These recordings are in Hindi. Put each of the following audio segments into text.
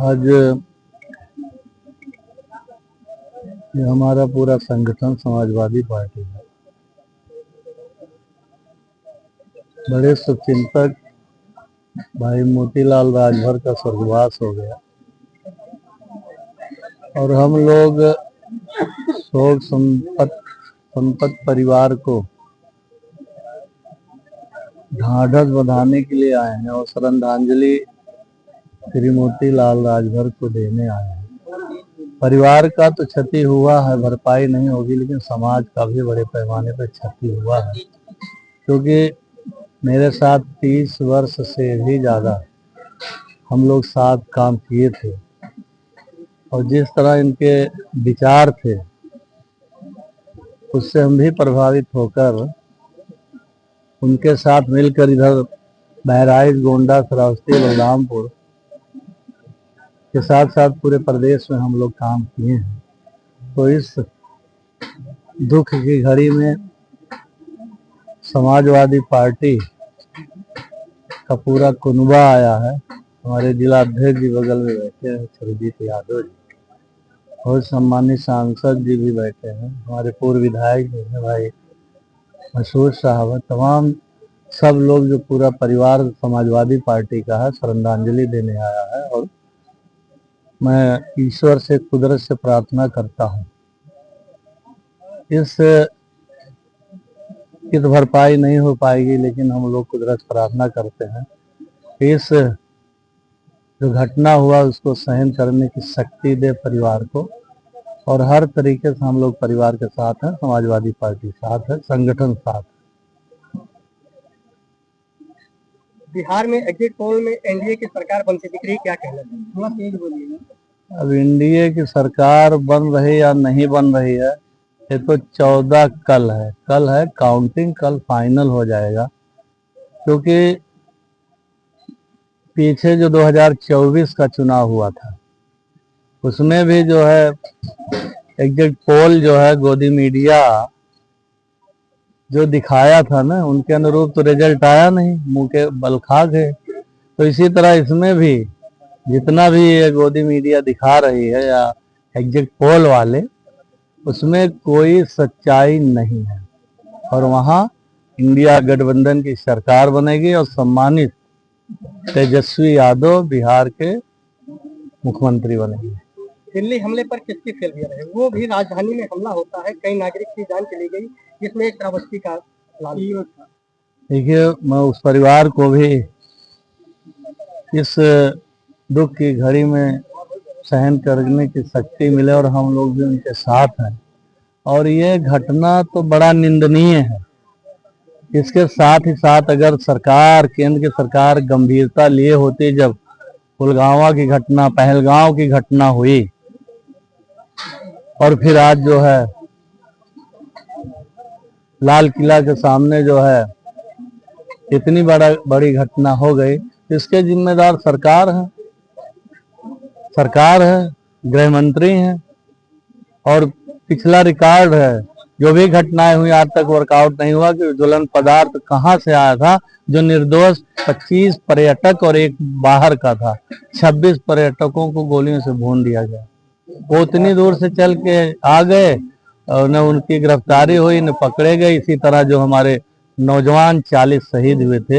आज ये हमारा पूरा संगठन समाजवादी पार्टी है। बड़े शुभचिंतक भाई मोतीलाल राजभर का स्वर्गवास हो गया और हम लोग शोक संतप्त परिवार को ढाढ़स बंधाने के लिए आए हैं और श्रद्धांजलि श्री मोतीलाल राजभर को देने आए हैं। परिवार का तो क्षति हुआ है, भरपाई नहीं होगी, लेकिन समाज का भी बड़े पैमाने पर क्षति हुआ है, क्योंकि मेरे साथ 30 वर्ष से भी ज़्यादा हम लोग साथ काम किए थे और जिस तरह इनके विचार थे उससे हम भी प्रभावित होकर उनके साथ मिलकर इधर बहराइच, गोंडा, श्रावस्ती, बलरामपुर के साथ साथ पूरे प्रदेश में हम लोग काम किए हैं। तो इस दुख की घड़ी में समाजवादी पार्टी का पूरा कुनबा आया है। हमारे जिला अध्यक्ष जी बगल में बैठे हैं, सुरजीत यादव जी, और सम्मानित सांसद जी भी बैठे हैं, हमारे पूर्व विधायक जो है भाई मसूद साहब, तमाम सब लोग जो पूरा परिवार समाजवादी पार्टी का है, श्रद्धांजलि देने आया है। और मैं ईश्वर से, कुदरत से प्रार्थना करता हूँ इस की तो भरपाई नहीं हो पाएगी, लेकिन हम लोग कुदरत प्रार्थना करते हैं इस जो घटना हुआ उसको सहन करने की शक्ति दे परिवार को, और हर तरीके से हम लोग परिवार के साथ हैं, समाजवादी पार्टी साथ है, संगठन साथ है। बिहार में एग्जिट पोल में एनडीए की सरकार बनती दिख रही, क्या कहना है? थोड़ा तेज बोलिए। अब एनडीए की सरकार बन रही या नहीं बन रही है ये तो 14 कल है काउंटिंग, कल फाइनल हो जाएगा, क्योंकि पीछे जो 2024 का चुनाव हुआ था उसमें भी जो है एग्जिट पोल जो है गोदी मीडिया जो दिखाया था ना, उनके अनुरूप तो रिजल्ट आया नहीं, मुंह के बल खा गए। तो इसी तरह इसमें भी जितना भी ये गोदी मीडिया दिखा रही है या एग्जिट पोल वाले, उसमें कोई सच्चाई नहीं है और वहाँ इंडिया गठबंधन की सरकार बनेगी और सम्मानित तेजस्वी यादव बिहार के मुख्यमंत्री बनेंगे। दिल्ली हमले पर किसकी फेलियर है? वो भी राजधानी में हमला होता है, कई नागरिक की जान चली गई, जिसमें एक श्रावस्ती का लाल। देखिए, मैं उस परिवार को भी इस दुख की घड़ी में सहन करने की शक्ति मिले और हम लोग भी उनके साथ हैं। और ये घटना तो बड़ा निंदनीय है। इसके साथ ही साथ अगर सरकार, केंद्र की सरकार गंभीरता लिए होती, जब पुलवामा की घटना, पहलगांव की घटना हुई और फिर आज जो है लाल किला के सामने जो है इतनी बड़ी घटना हो गई, इसके जिम्मेदार सरकार है, गृह मंत्री हैं, और पिछला रिकॉर्ड है, जो भी घटनाएं हुई आज तक वर्कआउट नहीं हुआ कि ज्वलन पदार्थ कहां से आया था जो निर्दोष 25 पर्यटक और एक बाहर का था, 26 पर्यटकों को गोलियों से भून दिया गया। वो उतनी दूर से चल के आ गए और न उनकी गिरफ्तारी हुई न पकड़े गए। इसी तरह जो हमारे नौजवान 40 शहीद हुए थे,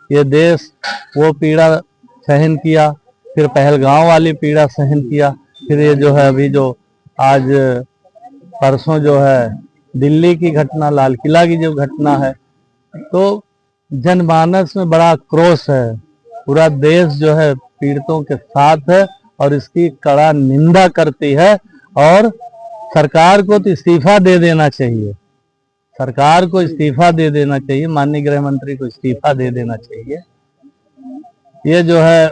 ये देश वो पीड़ा सहन किया, फिर पहलगांव वाली पीड़ा सहन किया, फिर ये जो है अभी जो आज परसों जो है दिल्ली की घटना, लाल किला की जो घटना है, तो जनमानस में बड़ा क्रोश है। पूरा देश जो है पीड़ितों के साथ है और इसकी कड़ा निंदा करती है, और सरकार को तो इस्तीफा दे देना चाहिए, सरकार को इस्तीफा दे देना चाहिए, माननीय गृह मंत्री को इस्तीफा दे देना चाहिए। ये जो है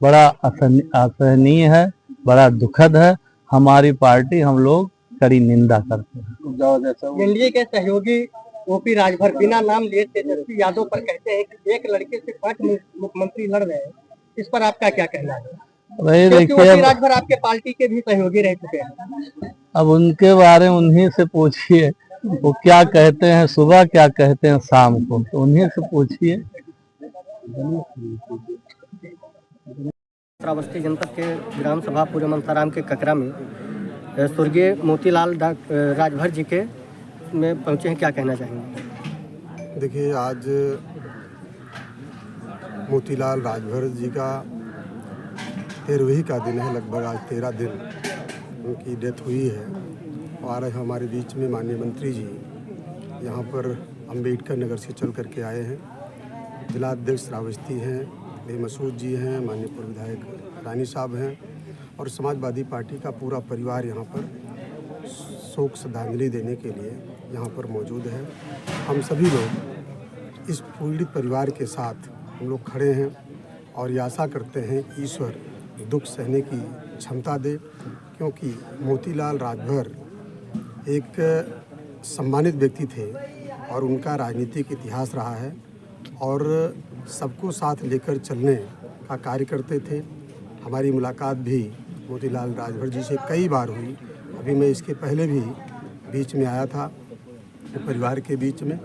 बड़ा असहनीय है, बड़ा दुखद है। हमारी पार्टी, हम लोग कड़ी निंदा करते हैं। एनडीए के सहयोगी ओपी राजभर बिना नाम लिए तेजस्वी यादव पर कहते हैं कि एक लड़के से 5 मुख्यमंत्री लड़ रहे हैं, इस पर आपका क्या कहना है? वही देखिए, ओपी राजभर आपके पार्टी के भी सहयोगी रह चुके हैं। अब उनके बारे में उन्हीं से पूछिए, वो क्या कहते हैं सुबह, क्या कहते हैं शाम को, तो उन्हीं से पूछिए। श्रावस्ती जनपद के ग्राम सभा पूरे मंसाराम के ककरा में स्वर्गीय मोतीलाल राजभर जी के में पहुंचे हैं, क्या कहना चाहेंगे? देखिए, आज मोतीलाल राजभर जी का 13वीं का दिन है। लगभग आज 13 दिन उनकी डेथ हुई है। और हमारे बीच में माननीय मंत्री जी यहाँ पर अम्बेडकर नगर से चल करके आए हैं। जिला अध्यक्ष श्रावस्ती हैं, बेमसूद जी हैं, माननीय पूर्व विधायक रानी साहब हैं और समाजवादी पार्टी का पूरा परिवार यहाँ पर शोक श्रद्धांजलि देने के लिए यहाँ पर मौजूद है। हम सभी लोग इस पीड़ित परिवार के साथ हम लोग खड़े हैं और ये आशा करते हैं कि ईश्वर दुख सहने की क्षमता दे, क्योंकि मोतीलाल राजभर एक सम्मानित व्यक्ति थे और उनका राजनीतिक इतिहास रहा है और सबको साथ लेकर चलने का कार्य करते थे। हमारी मुलाकात भी मोतीलाल राजभर जी से कई बार हुई। अभी मैं इसके पहले भी बीच में आया था परिवार के बीच में,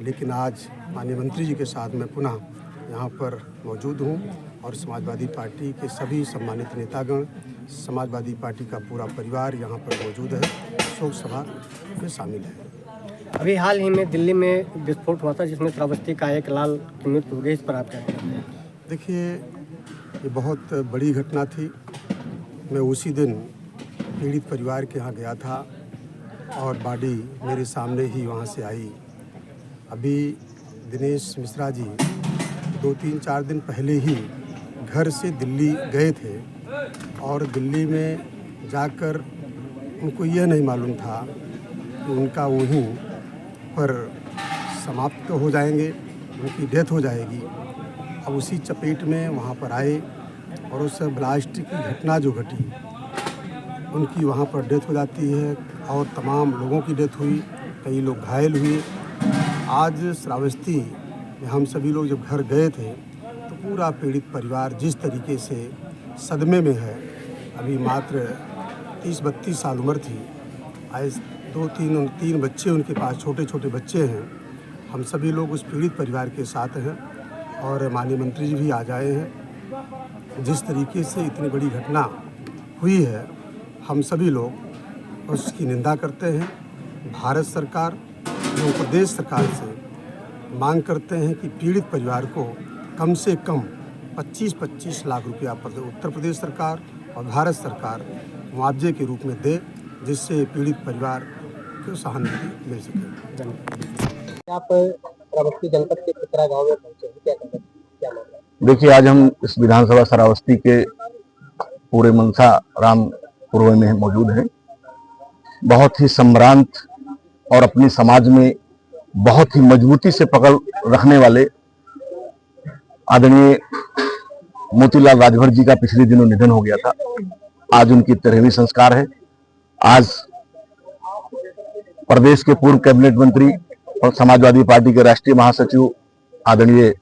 लेकिन आज माननीय मंत्री जी के साथ मैं पुनः यहाँ पर मौजूद हूँ और समाजवादी पार्टी के सभी सम्मानित नेतागण, समाजवादी पार्टी का पूरा परिवार यहाँ पर मौजूद है, शोक सभा में शामिल है। अभी हाल ही में दिल्ली में विस्फोट हुआ था जिसमें श्रावस्ती का एक लाल की मृत्यु हो गई, इस पर आप क्या कहते हैं? देखिए, ये बहुत बड़ी घटना थी। मैं उसी दिन पीड़ित परिवार के यहाँ गया था और बॉडी मेरे सामने ही वहाँ से आई। अभी दिनेश मिश्रा जी 2-3-4 दिन पहले ही घर से दिल्ली गए थे और दिल्ली में जाकर उनको यह नहीं मालूम था कि उनका वहीं पर समाप्त हो जाएंगे, उनकी डेथ हो जाएगी। अब उसी चपेट में वहाँ पर आए और उस ब्लास्ट की घटना जो घटी, उनकी वहाँ पर डेथ हो जाती है और तमाम लोगों की डेथ हुई, कई लोग घायल हुए। आज श्रावस्ती में हम सभी लोग जब घर गए थे तो पूरा पीड़ित परिवार जिस तरीके से सदमे में है, अभी मात्र 30-32 साल उम्र थी, आज 2-3 बच्चे उनके पास, छोटे छोटे बच्चे हैं। हम सभी लोग उस पीड़ित परिवार के साथ हैं और माननीय मंत्री जी भी आ जाए हैं। जिस तरीके से इतनी बड़ी घटना हुई है, हम सभी लोग उसकी निंदा करते हैं। भारत सरकार एवं प्रदेश सरकार से मांग करते हैं कि पीड़ित परिवार को कम से कम 25-25 लाख रुपया उत्तर प्रदेश सरकार और भारत सरकार मुआवजे के रूप में दे, जिससे पीड़ित परिवार को सहानुभूति मिल सके। आप श्रावस्ती जनपद के ककरा गांव में पहुंचे हैं, क्या कहते हैं, क्या मामला? देखिए, आज हम इस विधानसभा श्रावस्ती के पूरे मंसाराम पूर्व में मौजूद हैं। बहुत ही सम्भ्रांत और अपनी समाज में बहुत ही मजबूती से पकड़ रखने वाले आदरणीय मोतीलाल राजभर जी का पिछले दिनों निधन हो गया था। आज उनकी 13वीं संस्कार है। आज प्रदेश के पूर्व कैबिनेट मंत्री और समाजवादी पार्टी के राष्ट्रीय महासचिव आदरणीय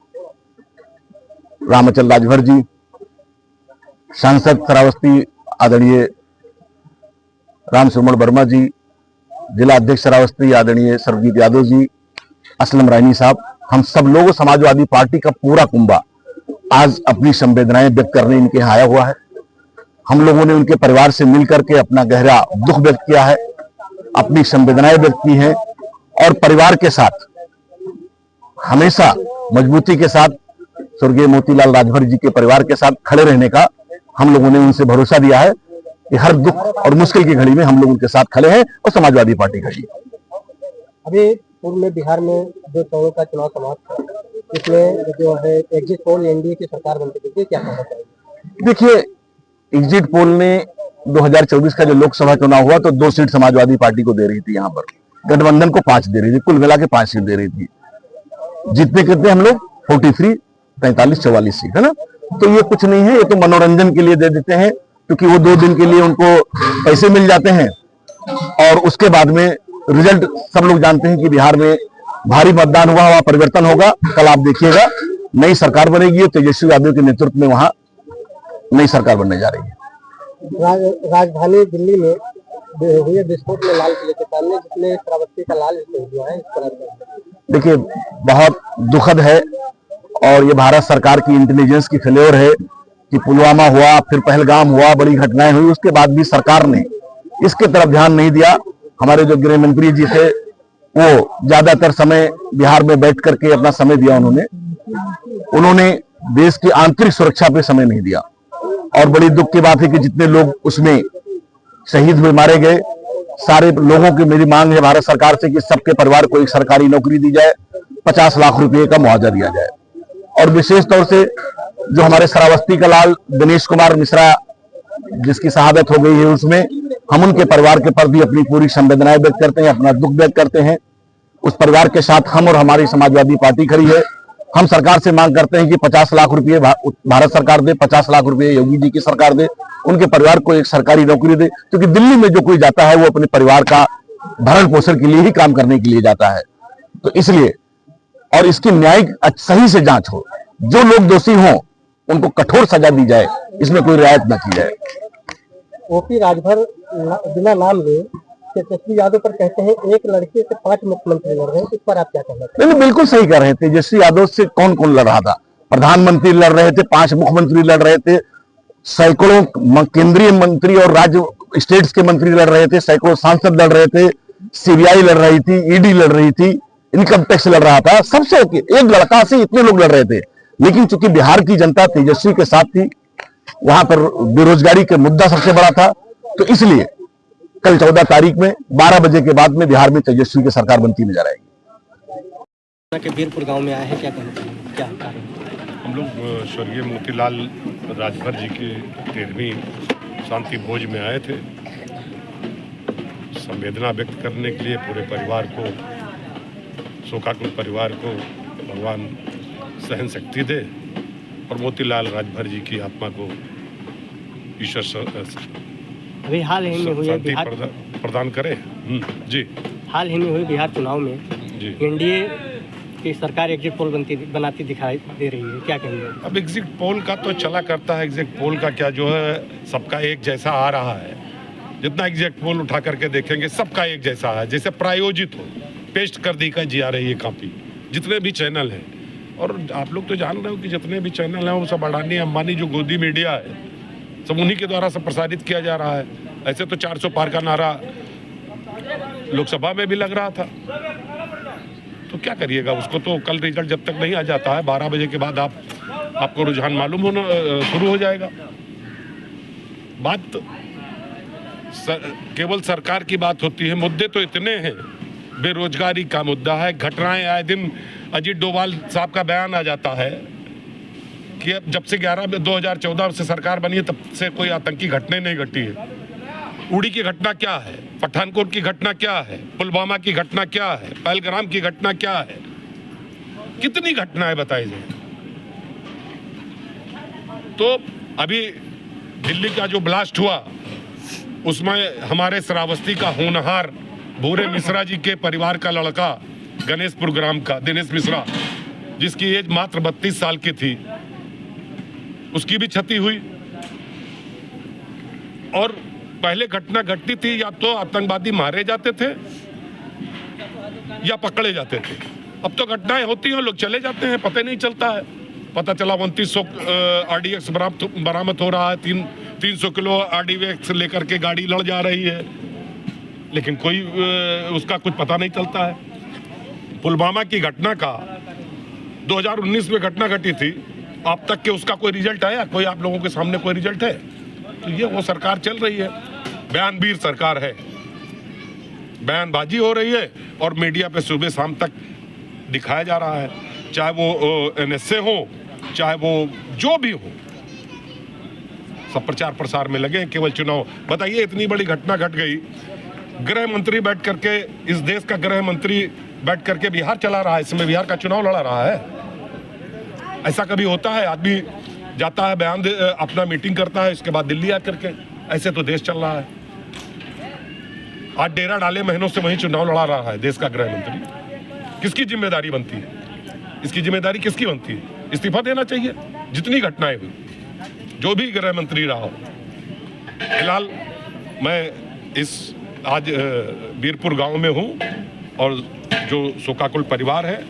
रामचंद्र राजभर जी, सांसद श्रावस्ती आदरणीय राम सुमन वर्मा जी, जिला अध्यक्ष श्रावस्ती आदरणीय सर्वजीत यादव जी, असलम रानी साहब, हम सब लोग समाजवादी पार्टी का पूरा कुंबा आज अपनी संवेदनाएं व्यक्त करने इनके यहाँ आया हुआ है। हम लोगों ने उनके परिवार से मिलकर के अपना गहरा दुख व्यक्त किया है, अपनी संवेदनाएं व्यक्त की हैं और परिवार के साथ हमेशा मजबूती के साथ स्वर्गीय मोतीलाल राजभर जी के परिवार के साथ खड़े रहने का हम लोगों ने उनसे भरोसा दिया है कि हर दुख और मुश्किल की घड़ी में हम लोग उनके साथ खड़े हैं और समाजवादी पार्टी खड़ी है। अभी पूर्व में बिहार में जो चौड़ों का चुनाव समाप्त हुआ, इसमें जो है एग्जिट पोल एनडीए की सरकार बनती थी, क्या कहना चाहिए? देखिए, एग्जिट पोल ने 2024 का जो लोकसभा चुनाव हुआ तो 2 सीट समाजवादी पार्टी को दे रही थी, यहाँ पर गठबंधन को 5 दे रही थी, कुल मिला के 5 सीट दे रही थी। जीतने कितने हम लोग 43-43-44 सीट है ना। तो ये कुछ नहीं है, ये तो मनोरंजन के लिए दे देते हैं, क्योंकि वो 2 दिन के लिए उनको पैसे मिल जाते हैं और उसके बाद में रिजल्ट सब लोग जानते हैं कि बिहार में भारी मतदान हुआ, वहां परिवर्तन होगा। कल आप देखिएगा नई सरकार बनेगी, तेजस्वी यादव के नेतृत्व में वहां नई सरकार बनने जा रही है। राजधानी दिल्ली में हुए विस्फोट में लाल किले के सामने, जिसमें श्रावस्ती का लाल हुआ है, इस तरह देखिए, बहुत दुखद है और ये भारत सरकार की इंटेलिजेंस की फेल्योर है कि पुलवामा हुआ, फिर पहलगाम हुआ, बड़ी घटनाएं हुई, उसके बाद भी सरकार ने इसके तरफ ध्यान नहीं दिया। हमारे जो गृह मंत्री जी थे वो ज्यादातर समय बिहार में बैठ करके अपना समय दिया। उन्होंने देश की आंतरिक सुरक्षा पे समय नहीं दिया। और बड़ी दुख की बात है कि जितने लोग उसमें शहीद हुए, मारे गए, सारे लोगों की मेरी मांग है भारत सरकार से कि सबके परिवार को एक सरकारी नौकरी दी जाए, 50 लाख रुपए का मुआवजा दिया जाए। और विशेष तौर से जो हमारे श्रावस्ती का लाल दिनेश कुमार मिश्रा जिसकी शहादत हो गई है, उसमें हम उनके परिवार के प्रति अपनी पूरी संवेदनाएं व्यक्त करते हैं, अपना दुख व्यक्त करते हैं। उस परिवार के साथ हम और हमारी समाजवादी पार्टी खड़ी है। हम सरकार से मांग करते हैं कि 50 लाख रुपए भारत सरकार दे, 50 लाख रुपए योगी जी की सरकार दे, उनके परिवार को एक सरकारी नौकरी दे, क्योंकि दिल्ली में जो कोई जाता है वो अपने परिवार का भरण पोषण के लिए ही काम करने के लिए जाता है। तो इसलिए और इसकी न्यायिक सही से जांच हो, जो लोग दोषी हों उनको कठोर सजा दी जाए, इसमें कोई रियायत न की जाए। ओपी राजभर बिना नाम लिए तेजस्वी यादव पर कहते हैं एक लड़के से 5 मुख्यमंत्री लड़ रहे हैं, इस पर आप क्या कहना चाहते हैं? नहीं, बिल्कुल सही कह रहे हैं। तेजस्वी यादव से कौन कौन लड़ रहा था? प्रधानमंत्री लड़ रहे थे, 5 मुख्यमंत्री लड़ रहे थे, सैकड़ों केंद्रीय मंत्री और राज्य स्टेट्स के मंत्री लड़ रहे थे, सैकड़ों सांसद लड़ रहे थे, सीबीआई लड़ रही थी, ईडी लड़ रही थी, इनकम टैक्स लड़ रहा था। सबसे एक लड़का से इतने लोग लड़ रहे थे। लेकिन चूंकि बिहार की जनता तेजस्वी के साथ थी, वहां पर बेरोजगारी का मुद्दा सबसे बड़ा था, तो इसलिए कल 14 तारीख में 12 बजे के बाद में बिहार में तेजस्वी की सरकार बनती नजर आएगी। के बीरपुर गांव में आए हैं, क्या कहना चाहिए, क्या कारण? हम लोग स्वर्गीय मोतीलाल राजभर जी की 13वीं शांति भोज में आए थे। संवेदना व्यक्त करने के लिए पूरे परिवार को, शोकाकुल परिवार को भगवान सहन शक्ति दे और मोतीलाल राजभर जी की आत्मा को ईश्वर अभी हाल ही में हुई शांति प्रदान करे। जी, हाल ही में हुई बिहार चुनाव में जी एनडीए की सरकार एग्जिट पोल बनाती दिखाई दे रही है, क्या कहेंगे? अब एग्जिट पोल का तो चला करता है, एग्जिट पोल का क्या, जो है सबका एक जैसा आ रहा है। जितना एग्जिट पोल उठा करके देखेंगे सबका एक जैसा है, जैसे प्रायोजित हो, पेस्ट कर दी का जी आ रही है कॉपी, जितने भी चैनल हैं। और आप लोग तो जान रहे हो कि जितने भी चैनल हैं वो सब अडानी अंबानी जो गोदी मीडिया है, सब उन्हीं के द्वारा सब प्रसारित किया जा रहा है। ऐसे तो 400 पार का नारा लोकसभा में भी लग रहा था, तो क्या करिएगा उसको। तो कल रिजल्ट जब तक नहीं आ जाता है, 12 बजे के बाद आपको रुझान मालूम होना शुरू हो जाएगा। बात केवल सरकार की बात होती है, मुद्दे तो इतने हैं। बेरोजगारी का मुद्दा है, घटनाएं आए दिन अजीत डोभाल साहब का बयान आ जाता है कि अब जब से 2014 से सरकार बनी है तब से कोई आतंकी घटना नहीं घटी है। उड़ी की घटना क्या है, पठानकोट की घटना क्या है, पुलवामा की घटना क्या है, पहलगाम की घटना क्या है, कितनी घटनाएं बताई जाए। तो अभी दिल्ली का जो ब्लास्ट हुआ उसमें हमारे श्रावस्ती का होनहार भूरे मिश्रा जी के परिवार का लड़का गणेशपुर ग्राम का दिनेश मिश्रा, जिसकी एज मात्र 32 साल की थी, उसकी भी क्षति हुई। और पहले घटना घटती थी या तो आतंकवादी मारे जाते थे या पकड़े जाते थे। अब तो घटनाएं होती हैं, लोग चले जाते हैं, पता नहीं चलता है। पता चला 2900 RDX बरामद हो रहा है, 300 किलो RDX लेकर के गाड़ी लड़ जा रही है, लेकिन कोई उसका कुछ पता नहीं चलता है। पुलवामा की घटना का 2019 में घटना घटी थी, अब तक के उसका कोई रिजल्ट आया? कोई आप लोगों के सामने कोई रिजल्ट है? तो ये वो सरकार चल रही है, बयानबीर सरकार है, बयानबाजी हो रही है और मीडिया पे सुबह शाम तक दिखाया जा रहा है, चाहे वो NSA हो, चाहे वो जो भी हो, सब प्रचार प्रसार में लगे केवल चुनाव। बताइए, इतनी बड़ी घटना घट गई, गृह मंत्री बैठ करके, इस देश का गृह मंत्री बैठ करके बिहार चला रहा है, इसमें बिहार का चुनाव लड़ा रहा है। ऐसा कभी होता है? आदमी जाता है, बयान अपना मीटिंग करता है, इसके बाद दिल्ली आकर के, ऐसे तो देश चल रहा है। आज डेरा डाले महीनों से वहीं चुनाव लड़ा रहा है देश का गृह मंत्री। किसकी जिम्मेदारी बनती है? इसकी जिम्मेदारी किसकी बनती है? इस्तीफा देना चाहिए। जितनी घटनाएं हुई, जो भी गृह मंत्री रहा हो। फिलहाल मैं इस आज बीरपुर गांव में हूं और जो शोकाकुल परिवार है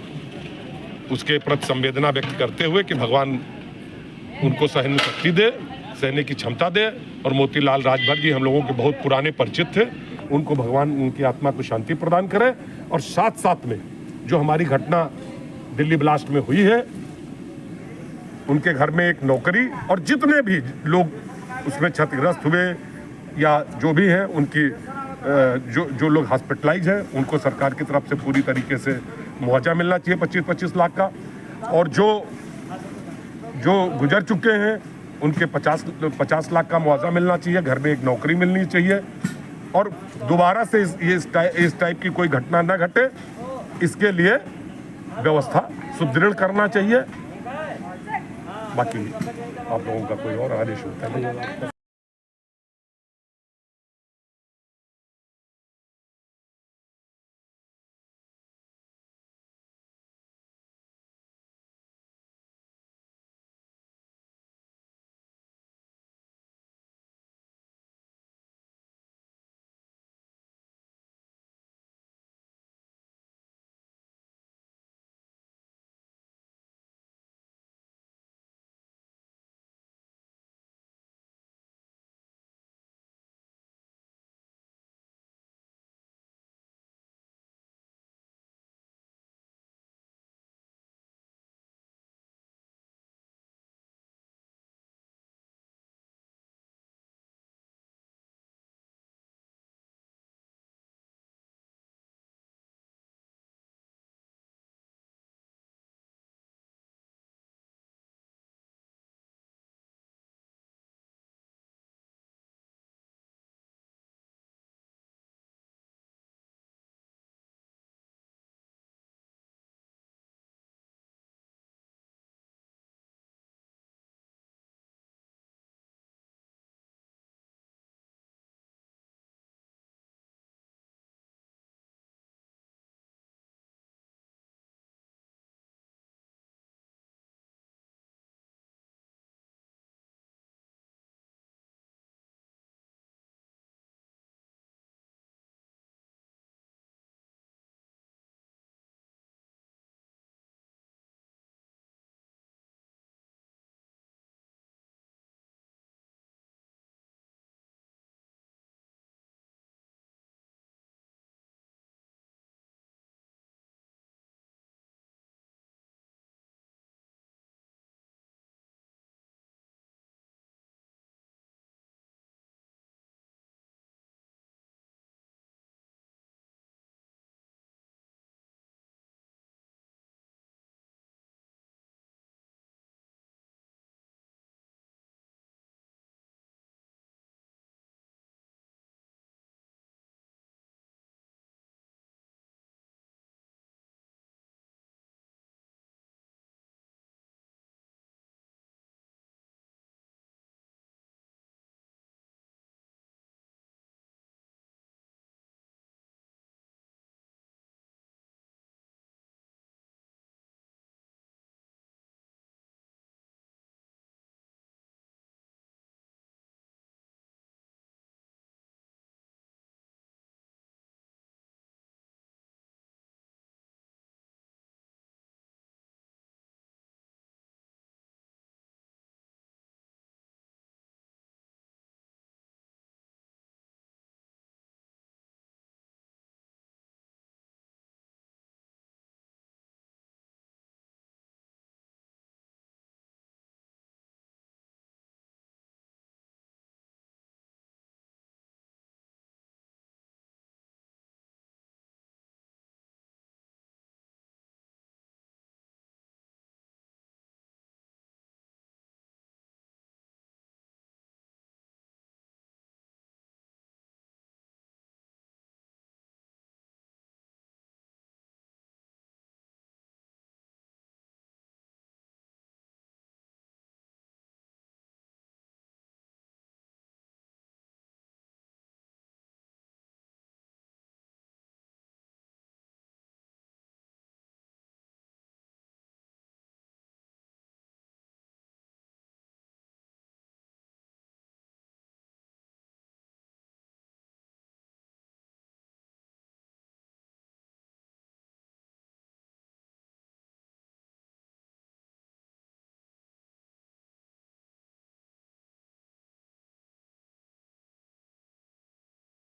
उसके प्रति संवेदना व्यक्त करते हुए कि भगवान उनको सहन शक्ति दे, सहने की क्षमता दे। और मोतीलाल राजभर जी हम लोगों के बहुत पुराने परिचित थे, उनको भगवान उनकी आत्मा को शांति प्रदान करे। और साथ साथ में जो हमारी घटना दिल्ली ब्लास्ट में हुई है, उनके घर में एक नौकरी और जितने भी लोग उसमें क्षतिग्रस्त हुए या जो भी हैं, उनकी जो लोग हॉस्पिटलाइज हैं, उनको सरकार की तरफ से पूरी तरीके से मुआवजा मिलना चाहिए 25-25 लाख का। और जो गुजर चुके हैं उनके 50 लाख का मुआवजा मिलना चाहिए, घर में एक नौकरी मिलनी चाहिए। और दोबारा से इस टाइप की कोई घटना न घटे, इसके लिए व्यवस्था सुदृढ़ करना चाहिए। बाकी आप लोगों का कोई और आदेश होता है?